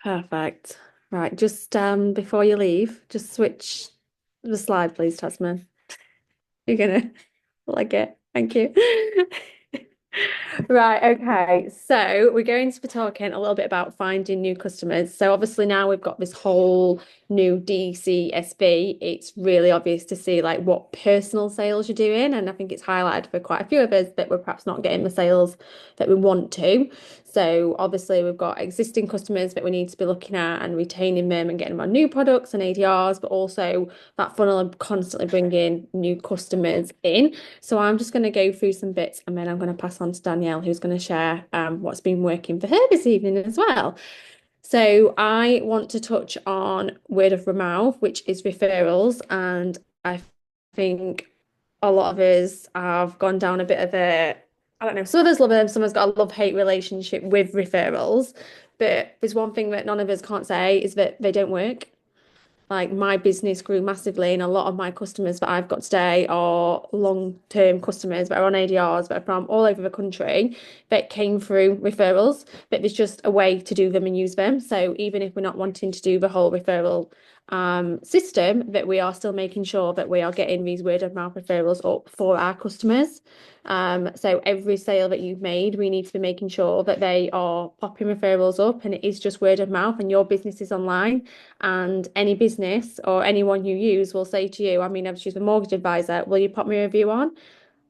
Perfect. Right, just before you leave, just switch the slide, please, Tasman. You're gonna like it. Thank you. Right, okay. So we're going to be talking a little bit about finding new customers. So obviously now we've got this whole new DCSB. It's really obvious to see like what personal sales you're doing. And I think it's highlighted for quite a few of us that we're perhaps not getting the sales that we want to. So obviously we've got existing customers that we need to be looking at and retaining them and getting them on new products and ADRs, but also that funnel of constantly bringing new customers in. So I'm just going to go through some bits and then I'm going to pass on to Danielle, who's going to share what's been working for her this evening as well. So I want to touch on word of mouth, which is referrals. And I think a lot of us have gone down a bit of I don't know, some of us love them, some of us got a love-hate relationship with referrals. But there's one thing that none of us can't say is that they don't work. Like my business grew massively, and a lot of my customers that I've got today are long-term customers that are on ADRs that are from all over the country that came through referrals. But there's just a way to do them and use them. So even if we're not wanting to do the whole referral system, that we are still making sure that we are getting these word of mouth referrals up for our customers. So every sale that you've made, we need to be making sure that they are popping referrals up and it is just word of mouth and your business is online. And any business or anyone you use will say to you, I mean, I've used a mortgage advisor, will you pop me a review on?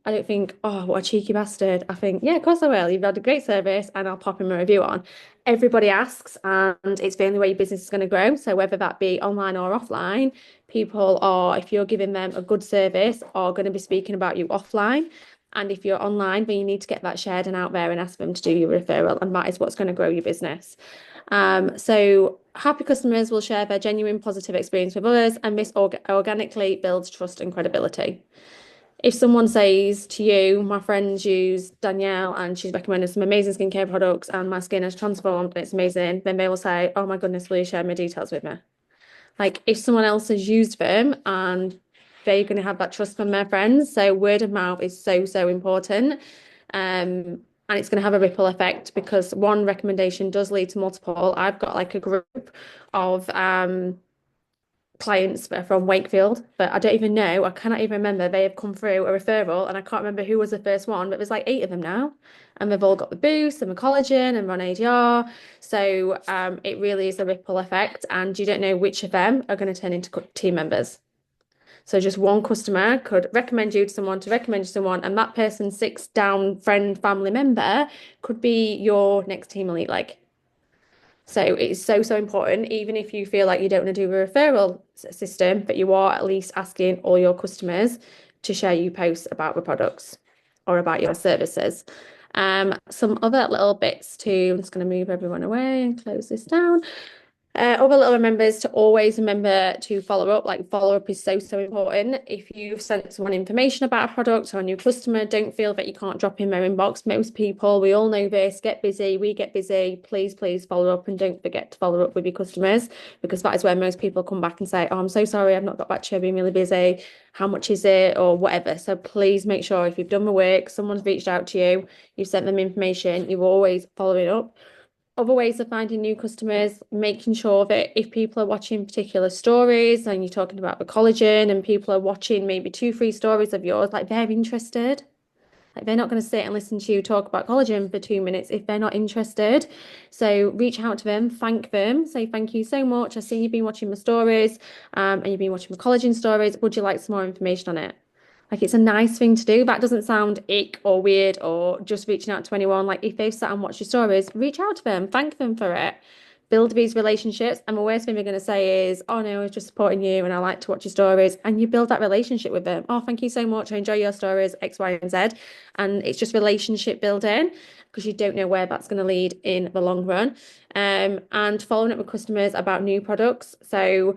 I don't think, oh, what a cheeky bastard. I think, yeah, of course I will. You've had a great service and I'll pop him a review on. Everybody asks, and it's the only way your business is going to grow. So whether that be online or offline, people are, if you're giving them a good service, are going to be speaking about you offline. And if you're online, then you need to get that shared and out there and ask them to do your referral. And that is what's going to grow your business. So happy customers will share their genuine positive experience with others, and this organically builds trust and credibility. If someone says to you, my friends use Danielle and she's recommended some amazing skincare products and my skin has transformed and it's amazing, then they will say, oh my goodness, will you share my details with me? Like if someone else has used them and they're going to have that trust from their friends. So word of mouth is so, so important. And it's going to have a ripple effect because one recommendation does lead to multiple. I've got like a group of clients that are from Wakefield, but I don't even know. I cannot even remember. They have come through a referral, and I can't remember who was the first one, but there's like eight of them now, and they've all got the boost and the collagen and run ADR. So it really is a ripple effect, and you don't know which of them are going to turn into team members. So just one customer could recommend you to someone to recommend you to someone, and that person's six down friend, family member could be your next team elite leg. So it's so, so important, even if you feel like you don't want to do a referral system, but you are at least asking all your customers to share you posts about the products or about your services. Some other little bits too. I'm just going to move everyone away and close this down. Other little remembers to always remember to follow up. Like follow up is so, so important. If you've sent someone information about a product or a new customer, don't feel that you can't drop in their inbox. Most people, we all know this, get busy, we get busy. Please, please follow up and don't forget to follow up with your customers because that is where most people come back and say, oh, I'm so sorry, I've not got back to you, I've been really busy. How much is it or whatever? So please make sure if you've done the work, someone's reached out to you, you've sent them information, you're always following up. Other ways of finding new customers, making sure that if people are watching particular stories and you're talking about the collagen and people are watching maybe two, three stories of yours, like they're interested. Like they're not going to sit and listen to you talk about collagen for 2 minutes if they're not interested. So reach out to them, thank them, say thank you so much. I see you've been watching my stories, and you've been watching my collagen stories. Would you like some more information on it? Like it's a nice thing to do. That doesn't sound ick or weird or just reaching out to anyone. Like if they've sat and watched your stories, reach out to them, thank them for it. Build these relationships. And the worst thing they're going to say is, oh no, I was just supporting you and I like to watch your stories. And you build that relationship with them. Oh, thank you so much. I enjoy your stories, X, Y, and Z. And it's just relationship building because you don't know where that's going to lead in the long run. And following up with customers about new products. So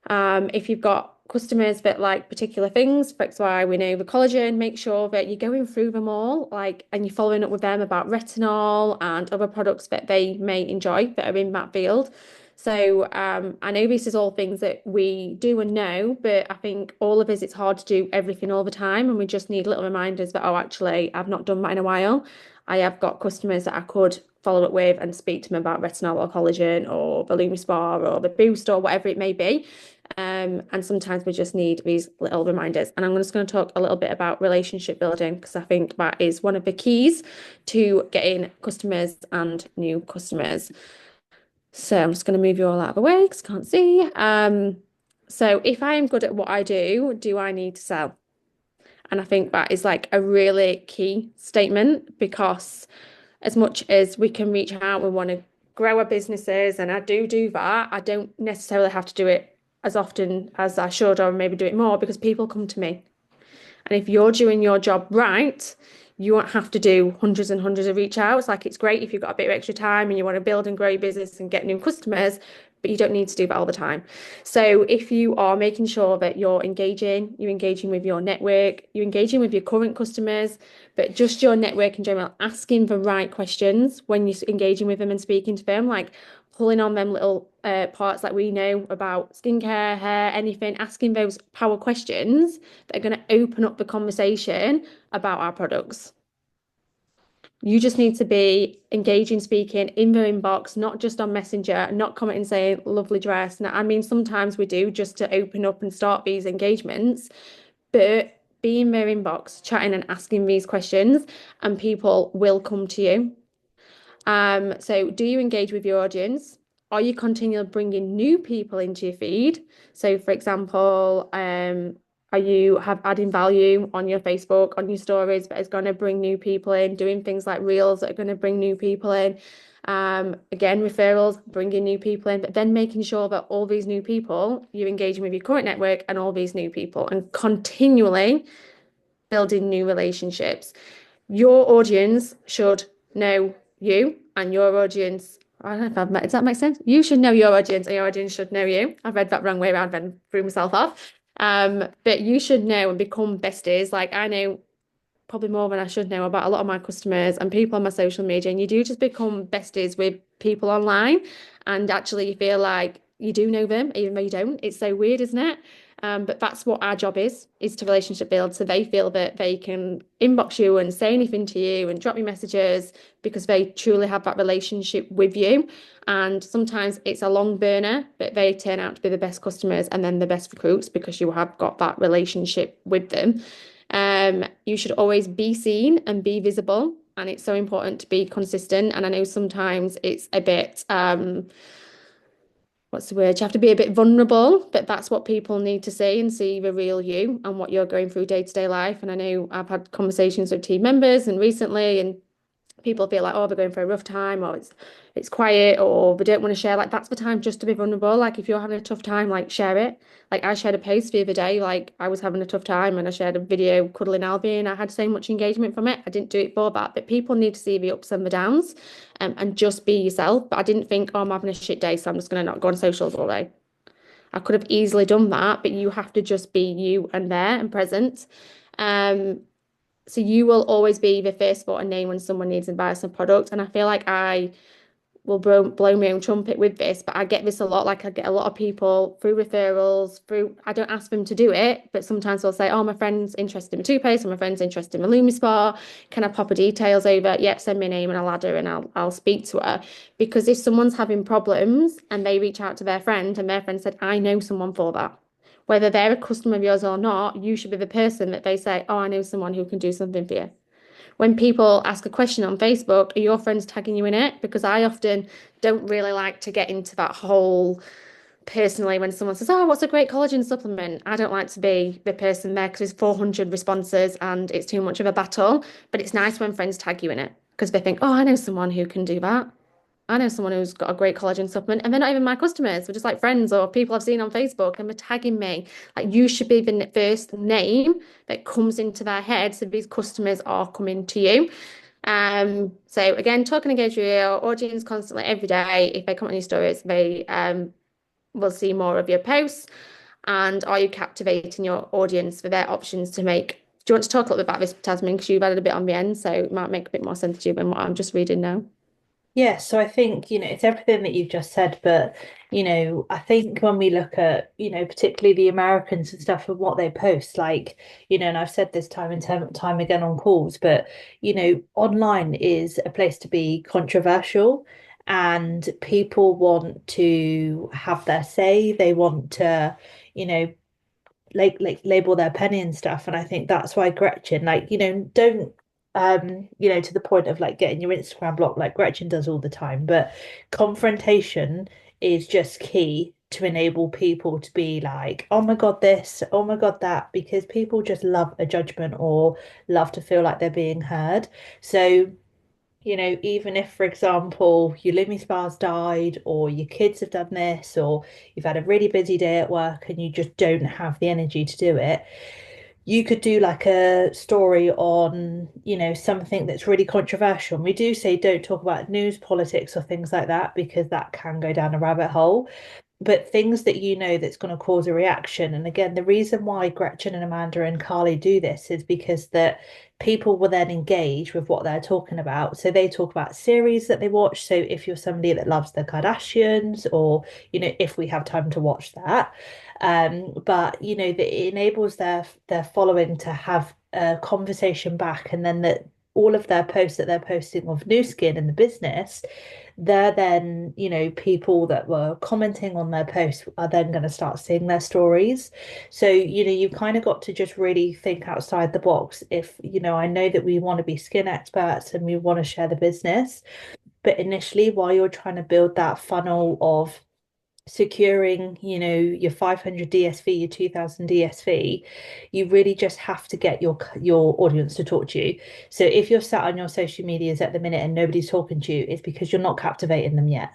if you've got customers that like particular things, that's why we know the collagen, make sure that you're going through them all, like, and you're following up with them about retinol and other products that they may enjoy that are in that field. So I know this is all things that we do and know, but I think all of us, it's hard to do everything all the time, and we just need little reminders that, oh, actually, I've not done that in a while. I have got customers that I could follow up with and speak to them about retinol or collagen or the LumiSpa or the boost or whatever it may be. And sometimes we just need these little reminders. And I'm just going to talk a little bit about relationship building because I think that is one of the keys to getting customers and new customers. So I'm just going to move you all out of the way because I can't see. So if I am good at what I do I need to sell? And I think that is like a really key statement because as much as we can reach out, we want to grow our businesses, and I do that. I don't necessarily have to do it as often as I should, or maybe do it more because people come to me. And if you're doing your job right, you won't have to do hundreds and hundreds of reach outs. Like it's great if you've got a bit of extra time and you want to build and grow your business and get new customers, but you don't need to do that all the time. So if you are making sure that you're engaging with your network, you're engaging with your current customers, but just your network in general, asking the right questions when you're engaging with them and speaking to them, like pulling on them little parts that we know about skincare, hair, anything, asking those power questions that are going to open up the conversation about our products. You just need to be engaging, speaking in their inbox, not just on Messenger, not commenting saying lovely dress. Now, I mean, sometimes we do just to open up and start these engagements, but be in their inbox, chatting and asking these questions, and people will come to you. So do you engage with your audience? Are you continually bringing new people into your feed? So, for example, are you have adding value on your Facebook, on your stories that is going to bring new people in, doing things like reels that are going to bring new people in? Again, referrals, bringing new people in, but then making sure that all these new people, you're engaging with your current network and all these new people and continually building new relationships. Your audience should know you, and your audience, I don't know if I've met, does that make sense? You should know your audience, and your audience should know you. I've read that wrong way around, then threw myself off. But you should know and become besties. Like I know probably more than I should know about a lot of my customers and people on my social media, and you do just become besties with people online, and actually you feel like you do know them, even though you don't. It's so weird, isn't it? But that's what our job is to relationship build. So they feel that they can inbox you and say anything to you and drop you messages because they truly have that relationship with you. And sometimes it's a long burner, but they turn out to be the best customers and then the best recruits because you have got that relationship with them. You should always be seen and be visible. And it's so important to be consistent. And I know sometimes it's a bit, what's the word? You have to be a bit vulnerable, but that's what people need to see and see the real you and what you're going through day-to-day life. And I know I've had conversations with team members and recently, and people feel like, oh, they're going for a rough time, or it's quiet, or they don't want to share. Like that's the time just to be vulnerable. Like if you're having a tough time, like share it. Like I shared a post the other day, like I was having a tough time and I shared a video cuddling Albie and I had so much engagement from it. I didn't do it for that, but people need to see the ups and the downs, and just be yourself. But I didn't think, oh, I'm having a shit day, so I'm just gonna not go on socials all day. I could have easily done that, but you have to just be you and there and present. Um, so you will always be the first thought and name when someone needs advice on product. And I feel like I will blow my own trumpet with this, but I get this a lot. Like I get a lot of people through referrals, I don't ask them to do it, but sometimes they'll say, oh, my friend's interested in toothpaste, or my friend's interested in LumiSpa. Can I pop her details over? Yep, send me a name and I'll add her and I'll speak to her. Because if someone's having problems and they reach out to their friend and their friend said, I know someone for that. Whether they're a customer of yours or not, you should be the person that they say, oh, I know someone who can do something for you. When people ask a question on Facebook, are your friends tagging you in it? Because I often don't really like to get into that whole personally when someone says, oh, what's a great collagen supplement? I don't like to be the person there because there's 400 responses and it's too much of a battle. But it's nice when friends tag you in it because they think, oh, I know someone who can do that. I know someone who's got a great collagen supplement, and they're not even my customers. We're just like friends or people I've seen on Facebook, and they're tagging me. Like you should be the first name that comes into their head, so these customers are coming to you. So again, talking engage with your audience constantly every day. If they comment on your stories, they will see more of your posts. And are you captivating your audience for their options to make? Do you want to talk a little bit about this, Tasmin? Because you've added a bit on the end, so it might make a bit more sense to you than what I'm just reading now. Yeah, so I think, it's everything that you've just said, but, I think when we look at, particularly the Americans and stuff and what they post, like, and I've said this time and time again on calls, but, online is a place to be controversial and people want to have their say. They want to, you know, like label their penny and stuff. And I think that's why Gretchen, like, don't to the point of like getting your Instagram blocked like Gretchen does all the time, but confrontation is just key to enable people to be like, oh my God, this, oh my God, that, because people just love a judgment or love to feel like they're being heard. So even if, for example, your Lumi Spa's died, or your kids have done this, or you've had a really busy day at work and you just don't have the energy to do it, you could do like a story on, something that's really controversial. And we do say don't talk about news, politics, or things like that, because that can go down a rabbit hole, but things that that's going to cause a reaction. And again, the reason why Gretchen and Amanda and Carly do this is because that people will then engage with what they're talking about. So they talk about series that they watch. So if you're somebody that loves the Kardashians, or if we have time to watch that, but that it enables their following to have a conversation back, and then that all of their posts that they're posting of Nu Skin and the business, they're then, people that were commenting on their posts are then going to start seeing their stories. So, you've kind of got to just really think outside the box. If, I know that we want to be skin experts and we want to share the business, but initially, while you're trying to build that funnel of securing, your 500 DSV, your 2000 DSV, you really just have to get your audience to talk to you. So if you're sat on your social medias at the minute and nobody's talking to you, it's because you're not captivating them yet.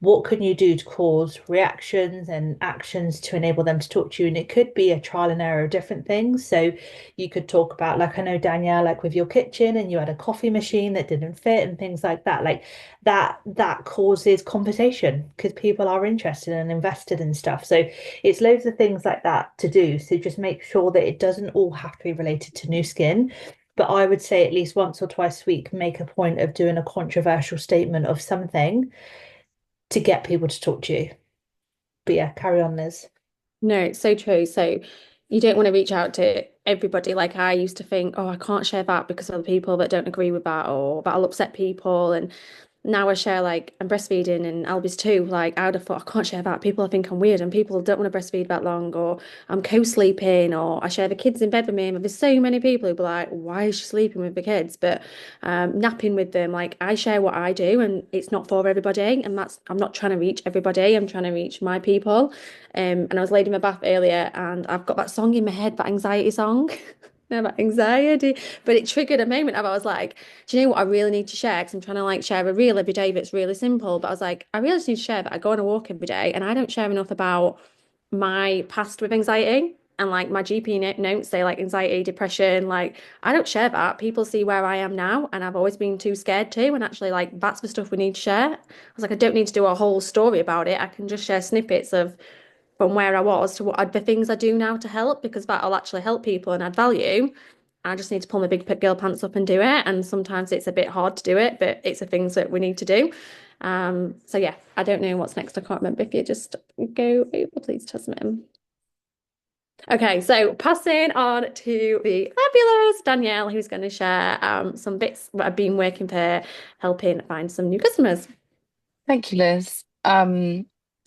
What can you do to cause reactions and actions to enable them to talk to you? And it could be a trial and error of different things. So you could talk about, like, I know Danielle, like with your kitchen, and you had a coffee machine that didn't fit and things like that. Like that causes conversation because people are interested and invested in stuff. So it's loads of things like that to do. So just make sure that it doesn't all have to be related to Nu Skin. But I would say at least once or twice a week, make a point of doing a controversial statement of something to get people to talk to you. But yeah, carry on, Liz. No, it's so true. So you don't want to reach out to everybody. Like I used to think, oh, I can't share that because of the people that don't agree with that, or that'll upset people. And now I share like I'm breastfeeding and Albie's too. Like I would have thought I can't share that. People think I'm weird and people don't want to breastfeed that long, or I'm co-sleeping, or I share the kids in bed with me. And there's so many people who be like, why is she sleeping with the kids? But napping with them, like I share what I do and it's not for everybody. And that's I'm not trying to reach everybody. I'm trying to reach my people. And I was laid in my bath earlier and I've got that song in my head, that anxiety song. No, about anxiety, but it triggered a moment of I was like, do you know what I really need to share? Because I'm trying to like share a reel every day that's really simple. But I was like, I really just need to share that I go on a walk every day and I don't share enough about my past with anxiety. And like my GP notes say like anxiety, depression, like I don't share that. People see where I am now, and I've always been too scared to. And actually, like that's the stuff we need to share. I was like, I don't need to do a whole story about it. I can just share snippets of from where I was to what the things I do now to help because that'll actually help people and add value. I just need to pull my big girl pants up and do it. And sometimes it's a bit hard to do it, but it's the things that we need to do. So yeah, I don't know what's next. I can't remember. If you just go over, please, Tasman. Okay, so passing on to the fabulous Danielle, who's going to share some bits that I've been working for helping find some new customers. Thank you, Liz.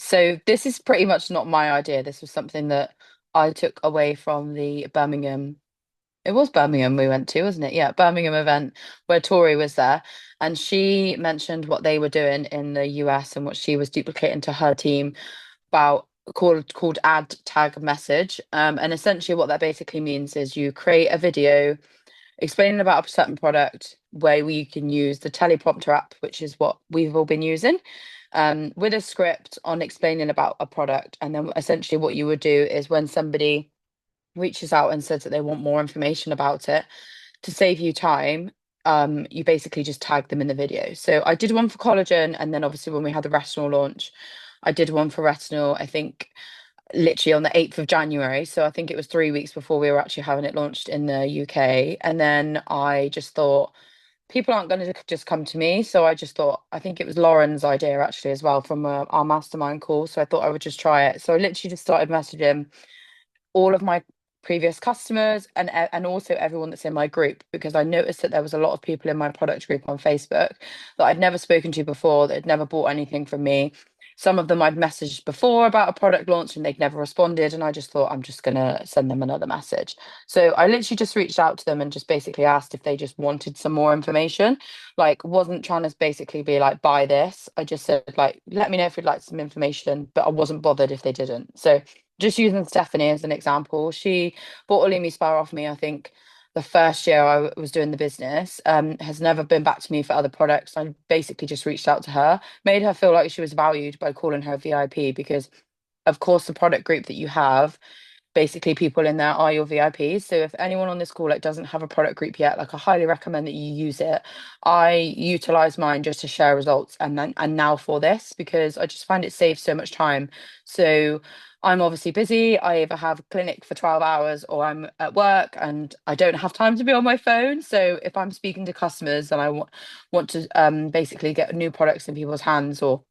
So this is pretty much not my idea. This was something that I took away from the Birmingham. It was Birmingham we went to, wasn't it? Yeah, Birmingham event where Tori was there, and she mentioned what they were doing in the US and what she was duplicating to her team about called add tag message. And essentially what that basically means is you create a video explaining about a certain product where we can use the teleprompter app, which is what we've all been using, with a script on explaining about a product. And then essentially what you would do is when somebody reaches out and says that they want more information about it, to save you time, you basically just tag them in the video. So I did one for collagen, and then obviously when we had the retinol launch, I did one for retinol, I think literally on the 8th of January. So I think it was 3 weeks before we were actually having it launched in the UK. And then I just thought, people aren't going to just come to me. So I just thought, I think it was Lauren's idea actually as well from our mastermind call. So I thought I would just try it. So I literally just started messaging all of my previous customers and also everyone that's in my group, because I noticed that there was a lot of people in my product group on Facebook that I'd never spoken to before, that had never bought anything from me. Some of them I'd messaged before about a product launch and they'd never responded, and I just thought I'm just gonna send them another message. So I literally just reached out to them and just basically asked if they just wanted some more information. Like, wasn't trying to basically be like, buy this. I just said like, let me know if you'd like some information, but I wasn't bothered if they didn't. So just using Stephanie as an example, she bought a Lumi Spa off me, I think the first year I was doing the business, has never been back to me for other products. I basically just reached out to her, made her feel like she was valued by calling her VIP, because of course the product group that you have, basically people in there are your VIPs. So if anyone on this call like doesn't have a product group yet, like I highly recommend that you use it. I utilize mine just to share results and now for this, because I just find it saves so much time. So I'm obviously busy. I either have a clinic for 12 hours or I'm at work and I don't have time to be on my phone. So if I'm speaking to customers and I want to basically get new products in people's hands or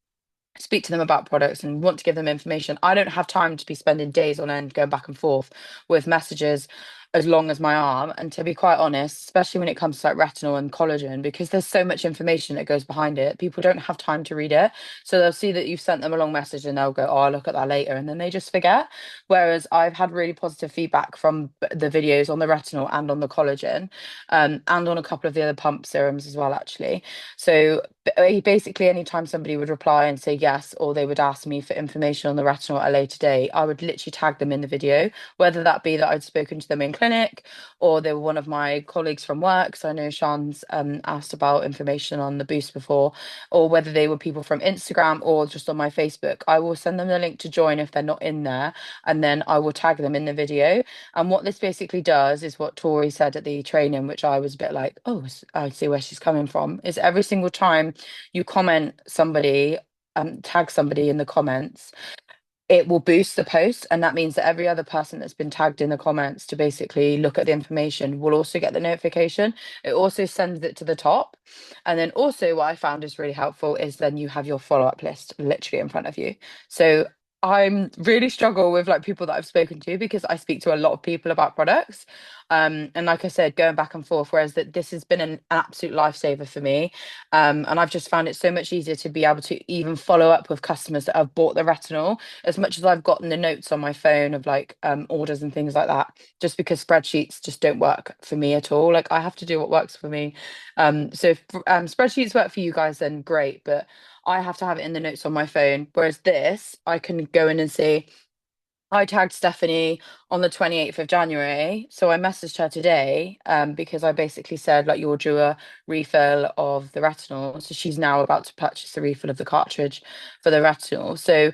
speak to them about products and want to give them information, I don't have time to be spending days on end going back and forth with messages as long as my arm. And to be quite honest, especially when it comes to like retinol and collagen, because there's so much information that goes behind it, people don't have time to read it. So they'll see that you've sent them a long message and they'll go, oh, I'll look at that later. And then they just forget. Whereas I've had really positive feedback from the videos on the retinol and on the collagen, and on a couple of the other pump serums as well, actually. So basically, anytime somebody would reply and say yes, or they would ask me for information on the retinol at a later date, I would literally tag them in the video, whether that be that I'd spoken to them in clinic or they were one of my colleagues from work. So I know Sean's asked about information on the boost before, or whether they were people from Instagram or just on my Facebook. I will send them the link to join if they're not in there, and then I will tag them in the video. And what this basically does is what Tori said at the training, which I was a bit like, oh, I see where she's coming from, is every single time you comment somebody, tag somebody in the comments, it will boost the post. And that means that every other person that's been tagged in the comments to basically look at the information will also get the notification. It also sends it to the top. And then also what I found is really helpful is then you have your follow-up list literally in front of you. So I'm really struggle with like people that I've spoken to, because I speak to a lot of people about products. And like I said, going back and forth, whereas that this has been an absolute lifesaver for me. And I've just found it so much easier to be able to even follow up with customers that have bought the retinol, as much as I've gotten the notes on my phone of like orders and things like that, just because spreadsheets just don't work for me at all. Like I have to do what works for me. So if spreadsheets work for you guys, then great, but I have to have it in the notes on my phone. Whereas this, I can go in and say, I tagged Stephanie on the 28th of January. So I messaged her today because I basically said, like, you'll do a refill of the retinol. So she's now about to purchase the refill of the cartridge for the retinol. So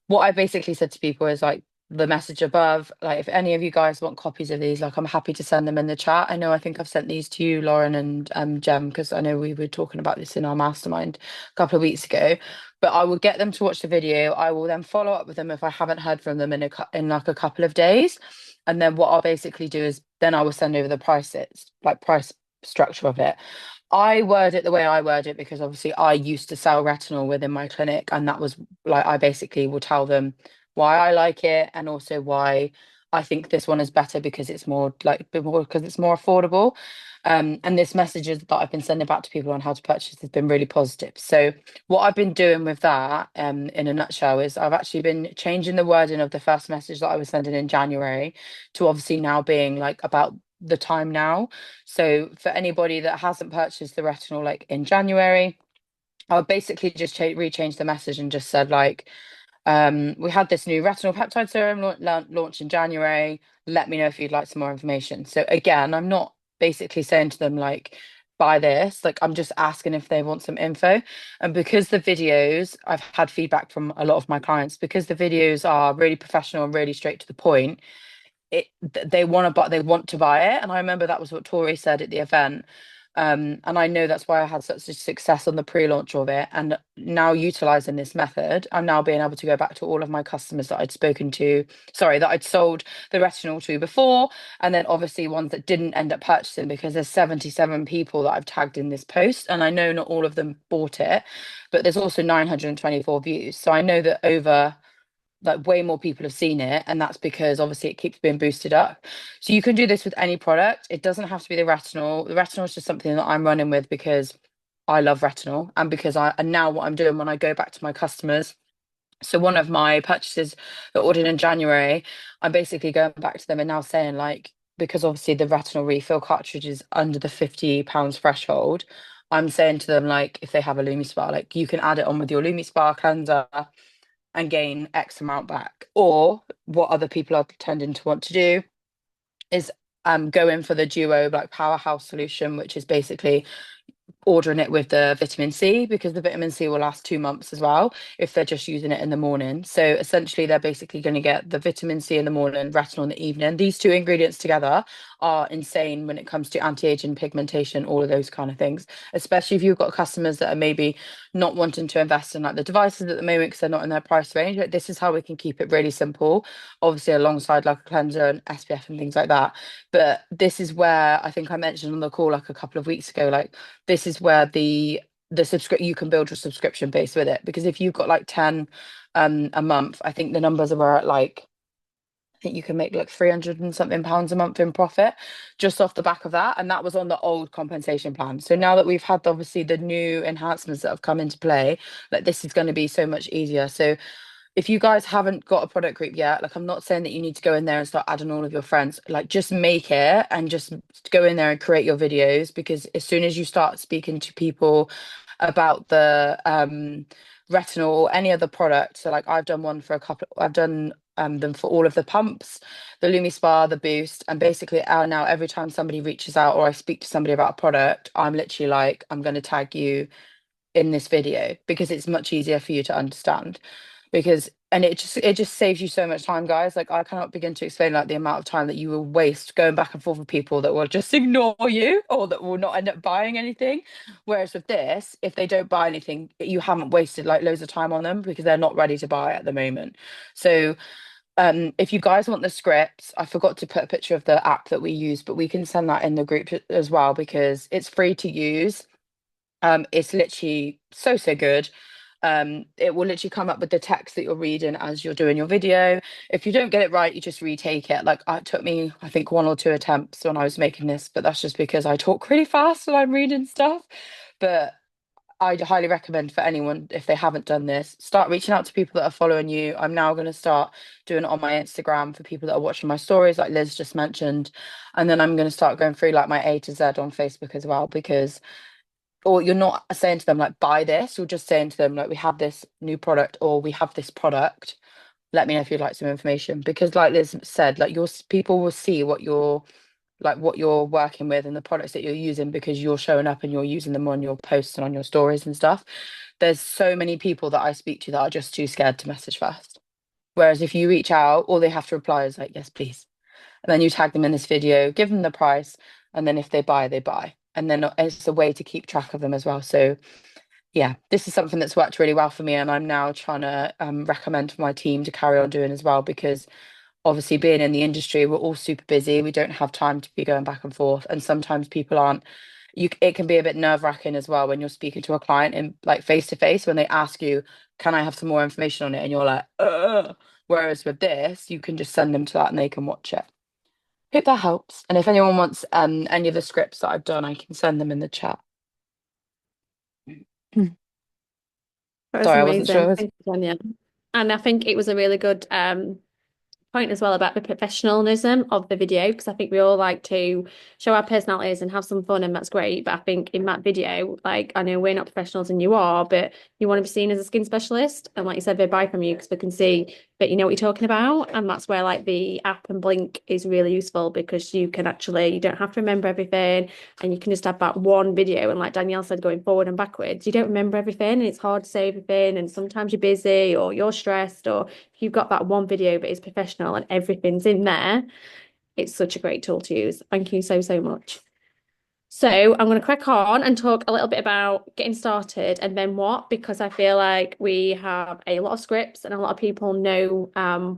what I basically said to people is like the message above, like if any of you guys want copies of these, like I'm happy to send them in the chat. I know I think I've sent these to you, Lauren and Jem, because I know we were talking about this in our mastermind a couple of weeks ago. But I will get them to watch the video. I will then follow up with them if I haven't heard from them in like a couple of days. And then what I'll basically do is then I will send over the prices, like price structure of it. I word it the way I word it because obviously I used to sell retinol within my clinic, and that was like I basically will tell them why I like it and also why I think this one is better, because it's more like a bit more because it's more affordable. And this messages that I've been sending back to people on how to purchase has been really positive. So what I've been doing with that, in a nutshell, is I've actually been changing the wording of the first message that I was sending in January to obviously now being like about the time now. So for anybody that hasn't purchased the retinol like in January, I would basically just rechange the message and just said like, we had this new retinol peptide serum launch in January. Let me know if you'd like some more information. So again, I'm not basically saying to them like, buy this. Like I'm just asking if they want some info. And because the videos, I've had feedback from a lot of my clients, because the videos are really professional and really straight to the point, they want to buy it. And I remember that was what Tori said at the event. And I know that's why I had such a success on the pre-launch of it. And now utilizing this method, I'm now being able to go back to all of my customers that I'd spoken to, sorry, that I'd sold the retinol to before, and then obviously ones that didn't end up purchasing, because there's 77 people that I've tagged in this post, and I know not all of them bought it, but there's also 924 views. So I know that over like way more people have seen it, and that's because obviously it keeps being boosted up. So you can do this with any product. It doesn't have to be the retinol. The retinol is just something that I'm running with because I love retinol, and because and now what I'm doing when I go back to my customers, so one of my purchases that ordered in January, I'm basically going back to them and now saying, like, because obviously the retinol refill cartridge is under the £50 threshold, I'm saying to them, like, if they have a LumiSpa, like, you can add it on with your LumiSpa cleanser and gain X amount back. Or what other people are tending to want to do is go in for the duo like powerhouse solution, which is basically ordering it with the vitamin C, because the vitamin C will last 2 months as well if they're just using it in the morning. So essentially, they're basically going to get the vitamin C in the morning, retinol in the evening. These two ingredients together are insane when it comes to anti-aging, pigmentation, all of those kind of things, especially if you've got customers that are maybe not wanting to invest in like the devices at the moment because they're not in their price range. Like, this is how we can keep it really simple, obviously alongside like a cleanser and SPF and things like that. But this is where I think I mentioned on the call like a couple of weeks ago, like, this is where the subscription, you can build your subscription base with it, because if you've got like 10 a month, I think the numbers are at like, I think you can make like 300 and something pounds a month in profit just off the back of that. And that was on the old compensation plan. So now that we've had obviously the new enhancements that have come into play, like, this is going to be so much easier. So if you guys haven't got a product group yet, like, I'm not saying that you need to go in there and start adding all of your friends. Like, just make it and just go in there and create your videos, because as soon as you start speaking to people about the retinol or any other product, so like I've done one for a couple, I've done them for all of the pumps, the LumiSpa, the Boost, and basically now every time somebody reaches out or I speak to somebody about a product, I'm literally like, I'm going to tag you in this video, because it's much easier for you to understand. Because and it just saves you so much time, guys. Like, I cannot begin to explain like the amount of time that you will waste going back and forth with people that will just ignore you or that will not end up buying anything. Whereas with this, if they don't buy anything, you haven't wasted like loads of time on them because they're not ready to buy at the moment. So if you guys want the scripts, I forgot to put a picture of the app that we use, but we can send that in the group as well, because it's free to use. It's literally so good. It will literally come up with the text that you're reading as you're doing your video. If you don't get it right, you just retake it. Like, it took me, I think, 1 or 2 attempts when I was making this, but that's just because I talk really fast when I'm reading stuff. But I'd highly recommend for anyone, if they haven't done this, start reaching out to people that are following you. I'm now going to start doing it on my Instagram for people that are watching my stories, like Liz just mentioned. And then I'm going to start going through like my A to Z on Facebook as well, because, or you're not saying to them like, buy this, you're just saying to them like, we have this new product, or we have this product, let me know if you'd like some information. Because like Liz said, like, your people will see what you're working with and the products that you're using, because you're showing up and you're using them on your posts and on your stories and stuff. There's so many people that I speak to that are just too scared to message first, whereas if you reach out, all they have to reply is like, yes please, and then you tag them in this video, give them the price, and then if they buy, they buy. And then it's a way to keep track of them as well. So yeah, this is something that's worked really well for me, and I'm now trying to recommend for my team to carry on doing as well, because obviously being in the industry, we're all super busy. We don't have time to be going back and forth, and sometimes people aren't. It can be a bit nerve-wracking as well when you're speaking to a client in like face to face, when they ask you, "Can I have some more information on it?" and you're like, "Ugh." Whereas with this, you can just send them to that and they can watch it. Hope that helps. And if anyone wants any of the scripts that I've done, I can send them in the chat. That was Sorry, I wasn't amazing. sure. Thank you, Danielle. And I think it was a really good point as well about the professionalism of the video, because I think we all like to show our personalities and have some fun, and that's great. But I think in that video, like, I know we're not professionals and you are, but you want to be seen as a skin specialist, and like you said, they buy from you because they can see that you know what you're talking about. And that's where like the app and Blink is really useful, because you don't have to remember everything, and you can just have that one video. And like Danielle said, going forward and backwards, you don't remember everything, and it's hard to say everything, and sometimes you're busy or you're stressed, or if you've got that one video but it's professional and everything's in there, it's such a great tool to use. Thank you so much. So I'm going to crack on and talk a little bit about getting started and then what, because I feel like we have a lot of scripts and a lot of people know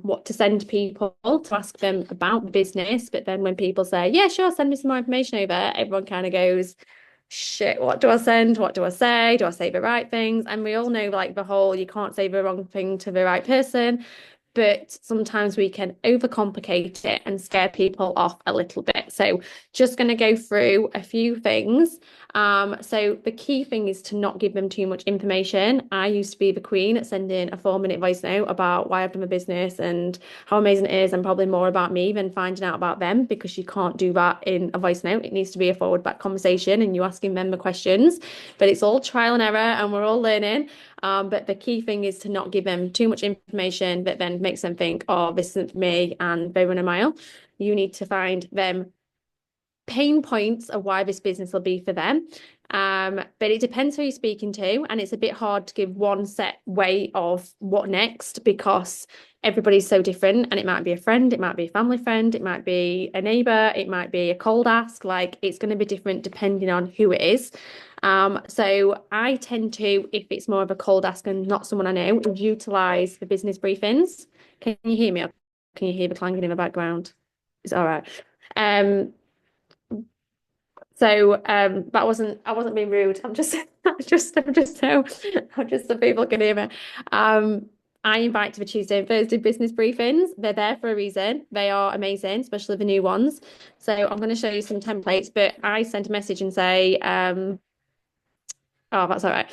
what to send people to ask them about the business. But then when people say, yeah, sure, send me some more information over, everyone kind of goes, shit, what do I send? What do I say? Do I say the right things? And we all know like the whole, you can't say the wrong thing to the right person. But sometimes we can overcomplicate it and scare people off a little bit. So just going to go through a few things. So the key thing is to not give them too much information. I used to be the queen at sending a 4-minute voice note about why I've done a business and how amazing it is, and probably more about me than finding out about them, because you can't do that in a voice note. It needs to be a forward back conversation and you asking them the questions. But it's all trial and error and we're all learning. But the key thing is to not give them too much information that then makes them think, oh, this isn't for me, and they run a mile. You need to find them pain points of why this business will be for them. But it depends who you're speaking to, and it's a bit hard to give one set way of what next, because everybody's so different, and it might be a friend, it might be a family friend, it might be a neighbor, it might be a cold ask. Like, it's going to be different depending on who it is. So I tend to, if it's more of a cold ask and not someone I know, utilize the business briefings. Can you hear me? Or can you hear the clanging in the background? It's all right. So that wasn't, I wasn't being rude. I'm just so people can hear me. I invite to the Tuesday and Thursday business briefings. They're there for a reason. They are amazing, especially the new ones. So I'm going to show you some templates, but I send a message and say, oh, that's all right.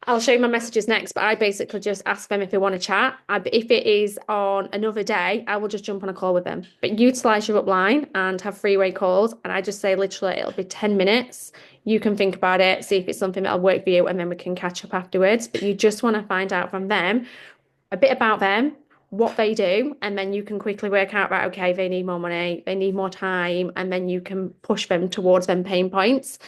I'll show you my messages next, but I basically just ask them if they want to chat. If it is on another day, I will just jump on a call with them. But utilize your upline and have three-way calls. And I just say literally it'll be 10 minutes. You can think about it, see if it's something that'll work for you, and then we can catch up afterwards. But you just want to find out from them a bit about them, what they do, and then you can quickly work out, right, okay, they need more money, they need more time, and then you can push them towards them pain points.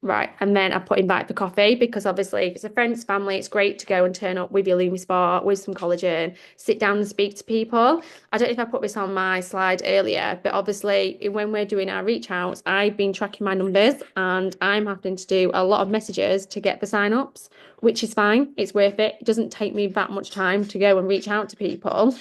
Right, and then I put invite for coffee, because obviously if it's a friend's family, it's great to go and turn up with your LumiSpa, with some collagen, sit down and speak to people. I don't know if I put this on my slide earlier, but obviously when we're doing our reach outs, I've been tracking my numbers and I'm having to do a lot of messages to get the sign-ups, which is fine. It's worth it. It doesn't take me that much time to go and reach out to people,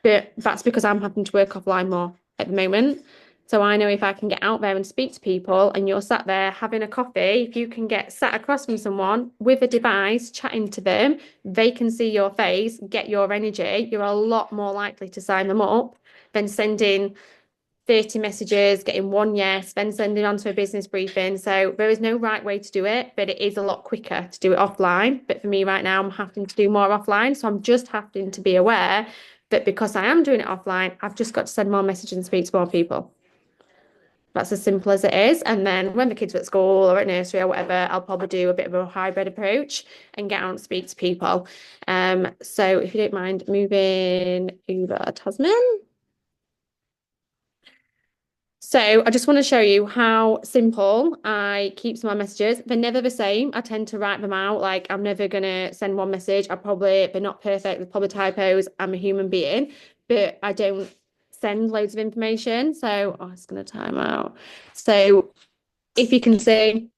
but that's because I'm having to work offline more at the moment. So I know if I can get out there and speak to people and you're sat there having a coffee, if you can get sat across from someone with a device, chatting to them, they can see your face, get your energy, you're a lot more likely to sign them up than sending 30 messages, getting one yes, then sending on to a business briefing. So there is no right way to do it, but it is a lot quicker to do it offline. But for me right now, I'm having to do more offline. So I'm just having to be aware that because I am doing it offline, I've just got to send more messages and speak to more people. That's as simple as it is. And then when the kids are at school or at nursery or whatever, I'll probably do a bit of a hybrid approach and get out and speak to people. So if you don't mind moving over, Tasman. So I just want to show you how simple I keep some of my messages. They're never the same. I tend to write them out. Like, I'm never going to send one message. They're not perfect. There's probably typos. I'm a human being, but I don't send loads of information. So it's going to time out. So if you can see,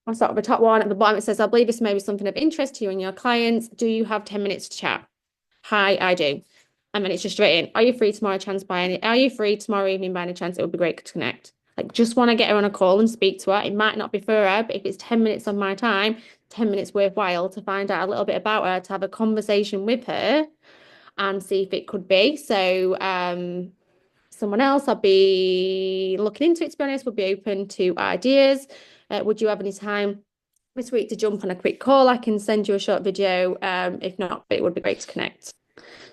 I'll start with the top one. At the bottom, it says, I believe this may be something of interest to you and your clients. Do you have 10 minutes to chat? Hi, I do. And then it's just written, are you free tomorrow are you free tomorrow evening by any chance? It would be great to connect. Like, just want to get her on a call and speak to her. It might not be for her, but if it's 10 minutes of my time, 10 minutes worthwhile to find out a little bit about her, to have a conversation with her and see if it could be. So someone else I'll be looking into it, to be honest, would be open to ideas. Would you have any time this week to jump on a quick call? I can send you a short video. If not, it would be great to connect.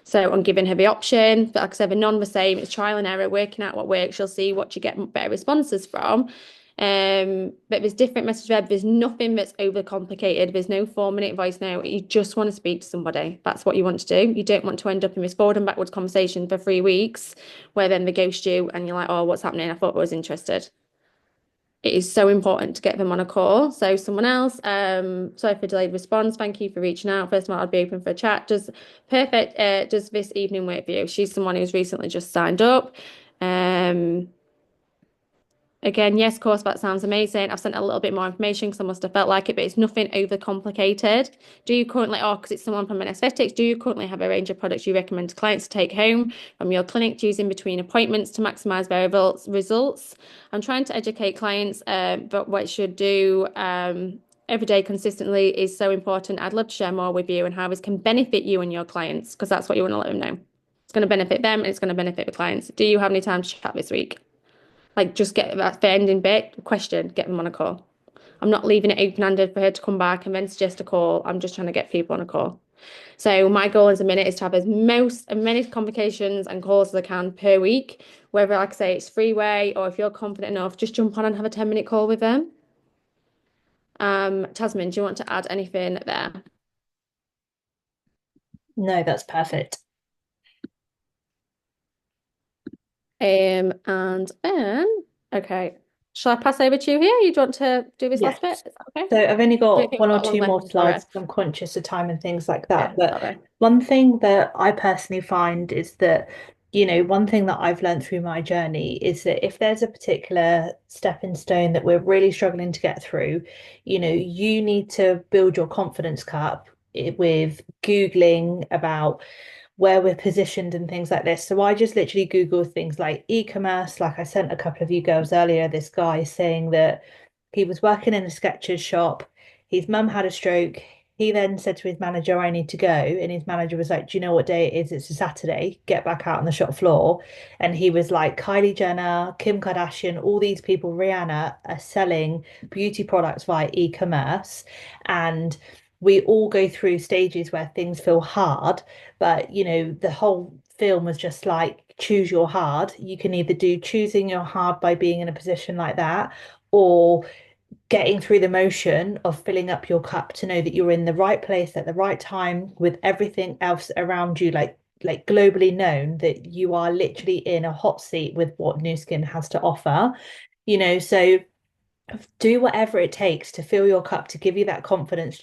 So I'm giving her the option, but like I said, the none the same. It's trial and error, working out what works. You'll see what you get better responses from. But there's different message web. There's nothing that's overcomplicated. There's no 4-minute voice note. You just want to speak to somebody. That's what you want to do. You don't want to end up in this forward and backwards conversation for 3 weeks where then they ghost you and you're like, oh, what's happening? I thought I was interested. It is so important to get them on a call. So someone else, sorry for delayed response. Thank you for reaching out. First of all, I'd be open for a chat. Does this evening work for you? She's someone who's recently just signed up. Again, yes, of course, that sounds amazing. I've sent a little bit more information because I must have felt like it, but it's nothing over complicated. Do you currently, or because it's someone from an aesthetics, do you currently have a range of products you recommend to clients to take home from your clinic, choosing between appointments to maximize their results? I'm trying to educate clients, but what should do every day consistently is so important. I'd love to share more with you and how this can benefit you and your clients because that's what you want to let them know. It's going to benefit them and it's going to benefit the clients. Do you have any time to chat this week? Like, just get that ending bit, question, get them on a call. I'm not leaving it open-handed for her to come back and then suggest a call. I'm just trying to get people on a call. So my goal in a minute is to have as many conversations and calls as I can per week, whether, like I say, it's freeway or if you're confident enough, just jump on and have a 10-minute call with them. Tasman, do you want to add anything there? No, that's perfect. And then, okay. Shall I pass over to you here? You want to do this last bit? Yes. Is that okay? So I've only I don't got think one we've or got long two more left. Sorry. slides 'cause I'm conscious of time and things like Yeah, that. But sorry. one thing that I personally find is that, one thing that I've learned through my journey is that if there's a particular stepping stone that we're really struggling to get through, you need to build your confidence cup with Googling about where we're positioned and things like this. So I just literally Google things like e-commerce. Like I sent a couple of you girls earlier, this guy saying that he was working in a Skechers shop. His mum had a stroke. He then said to his manager, I need to go. And his manager was like, do you know what day it is? It's a Saturday. Get back out on the shop floor. And he was like, Kylie Jenner, Kim Kardashian, all these people, Rihanna, are selling beauty products via e-commerce. And we all go through stages where things feel hard, but the whole film was just like choose your hard. You can either do choosing your hard by being in a position like that, or getting through the motion of filling up your cup to know that you're in the right place at the right time with everything else around you, like globally known that you are literally in a hot seat with what Nu Skin has to offer. So do whatever it takes to fill your cup, to give you that confidence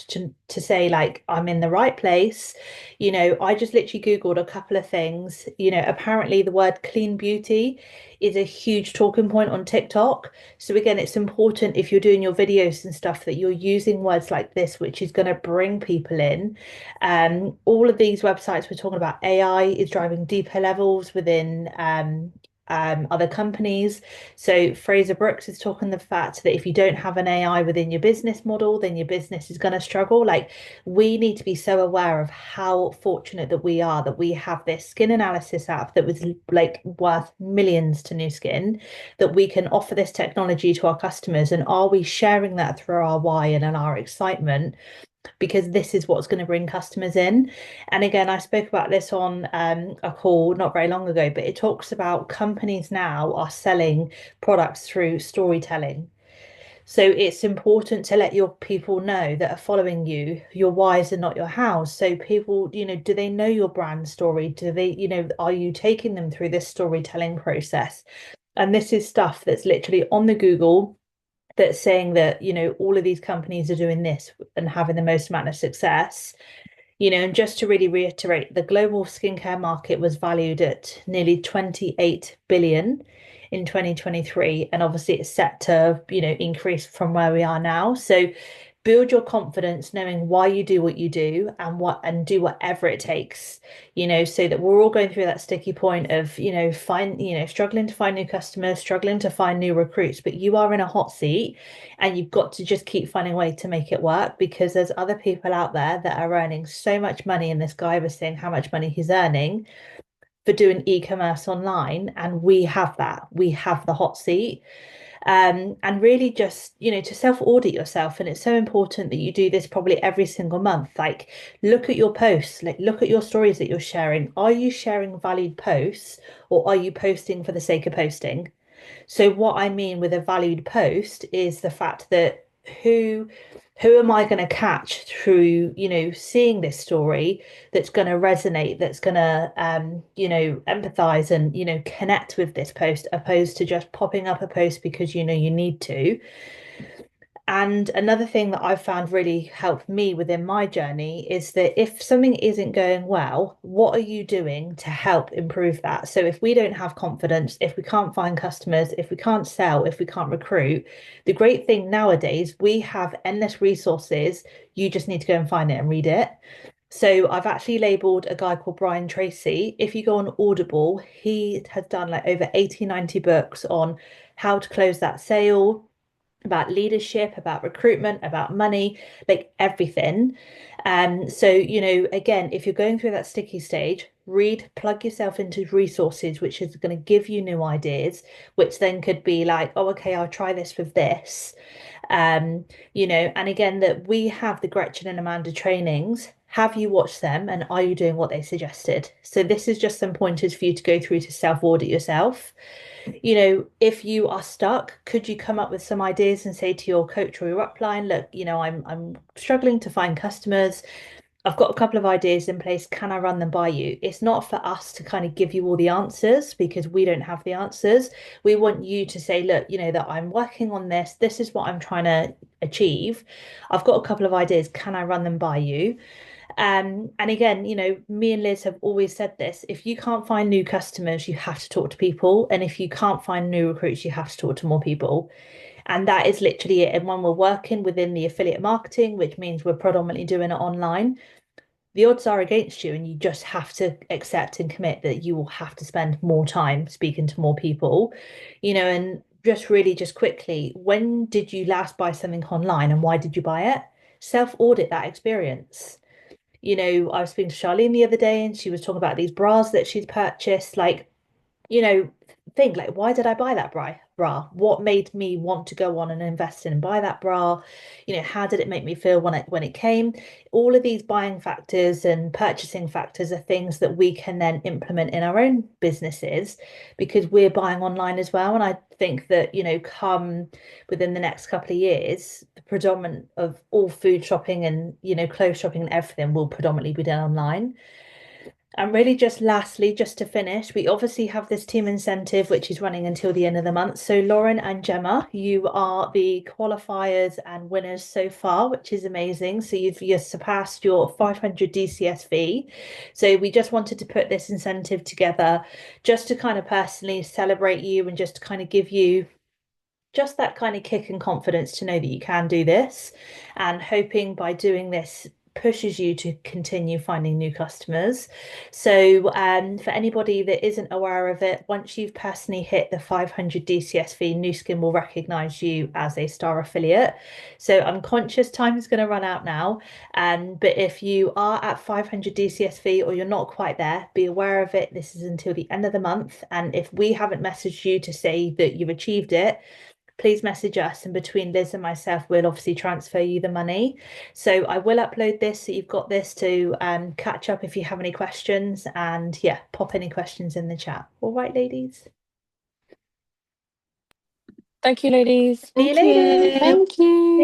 to say like I'm in the right place. I just literally googled a couple of things. Apparently the word clean beauty is a huge talking point on TikTok. So again, it's important if you're doing your videos and stuff that you're using words like this, which is going to bring people in. All of these websites we're talking about, AI is driving deeper levels within other companies. So Fraser Brooks is talking the fact that if you don't have an AI within your business model, then your business is going to struggle. Like, we need to be so aware of how fortunate that we are that we have this skin analysis app that was like worth millions to Nu Skin, that we can offer this technology to our customers. And are we sharing that through our why and in our excitement? Because this is what's going to bring customers in. And again, I spoke about this on a call not very long ago, but it talks about companies now are selling products through storytelling. So it's important to let your people know that are following you, your whys and not your hows. So people, do they know your brand story? Do they, are you taking them through this storytelling process? And this is stuff that's literally on the Google that's saying that all of these companies are doing this and having the most amount of success. And just to really reiterate, the global skincare market was valued at nearly 28 billion in 2023, and obviously it's set to increase from where we are now. So build your confidence knowing why you do what you do and do whatever it takes, so that we're all going through that sticky point of struggling to find new customers, struggling to find new recruits, but you are in a hot seat and you've got to just keep finding a way to make it work, because there's other people out there that are earning so much money. And this guy was saying how much money he's earning for doing e-commerce online, and we have the hot seat. And really just, to self-audit yourself. And it's so important that you do this probably every single month. Like, look at your posts, like look at your stories that you're sharing. Are you sharing valued posts, or are you posting for the sake of posting? So what I mean with a valued post is the fact that who am I going to catch through, seeing this story that's going to resonate, that's going to, empathize and, connect with this post, opposed to just popping up a post because you need to. And another thing that I've found really helped me within my journey is that if something isn't going well, what are you doing to help improve that? So if we don't have confidence, if we can't find customers, if we can't sell, if we can't recruit, the great thing nowadays, we have endless resources. You just need to go and find it and read it. So I've actually labeled a guy called Brian Tracy. If you go on Audible, he has done like over 80, 90 books on how to close that sale, about leadership, about recruitment, about money, like everything. So, again, if you're going through that sticky stage, read, plug yourself into resources, which is going to give you new ideas, which then could be like, oh, okay, I'll try this with this. And again, that we have the Gretchen and Amanda trainings. Have you watched them and are you doing what they suggested? So this is just some pointers for you to go through to self-audit yourself. If you are stuck, could you come up with some ideas and say to your coach or your upline, look, I'm struggling to find customers. I've got a couple of ideas in place. Can I run them by you? It's not for us to kind of give you all the answers because we don't have the answers. We want you to say, look, that I'm working on this. This is what I'm trying to achieve. I've got a couple of ideas. Can I run them by you? And again, me and Liz have always said this, if you can't find new customers, you have to talk to people. And if you can't find new recruits, you have to talk to more people. And that is literally it. And when we're working within the affiliate marketing, which means we're predominantly doing it online, the odds are against you, and you just have to accept and commit that you will have to spend more time speaking to more people, and just quickly, when did you last buy something online and why did you buy it? Self-audit that experience. I was speaking to Charlene the other day and she was talking about these bras that she's purchased. Like, you know, think like, why did I buy that bra? What made me want to go on and invest in and buy that bra? How did it make me feel when it came? All of these buying factors and purchasing factors are things that we can then implement in our own businesses because we're buying online as well. And I think that, come within the next couple of years, the predominant of all food shopping and, clothes shopping and everything will predominantly be done online. And really, just lastly, just to finish, we obviously have this team incentive, which is running until the end of the month. So, Lauren and Gemma, you are the qualifiers and winners so far, which is amazing. So, you've surpassed your 500 DCS fee. So, we just wanted to put this incentive together just to kind of personally celebrate you and just to kind of give you just that kind of kick and confidence to know that you can do this, and hoping by doing this pushes you to continue finding new customers. So for anybody that isn't aware of it, once you've personally hit the 500 DCS fee, Nu Skin will recognize you as a star affiliate. So I'm conscious time is going to run out now. But if you are at 500 DCS fee or you're not quite there, be aware of it. This is until the end of the month. And if we haven't messaged you to say that you've achieved it, please message us, and between Liz and myself, we'll obviously transfer you the money. So I will upload this so you've got this to catch up if you have any questions, and yeah, pop any questions in the chat. All right, ladies. Thank you, ladies. See you later. Thank you.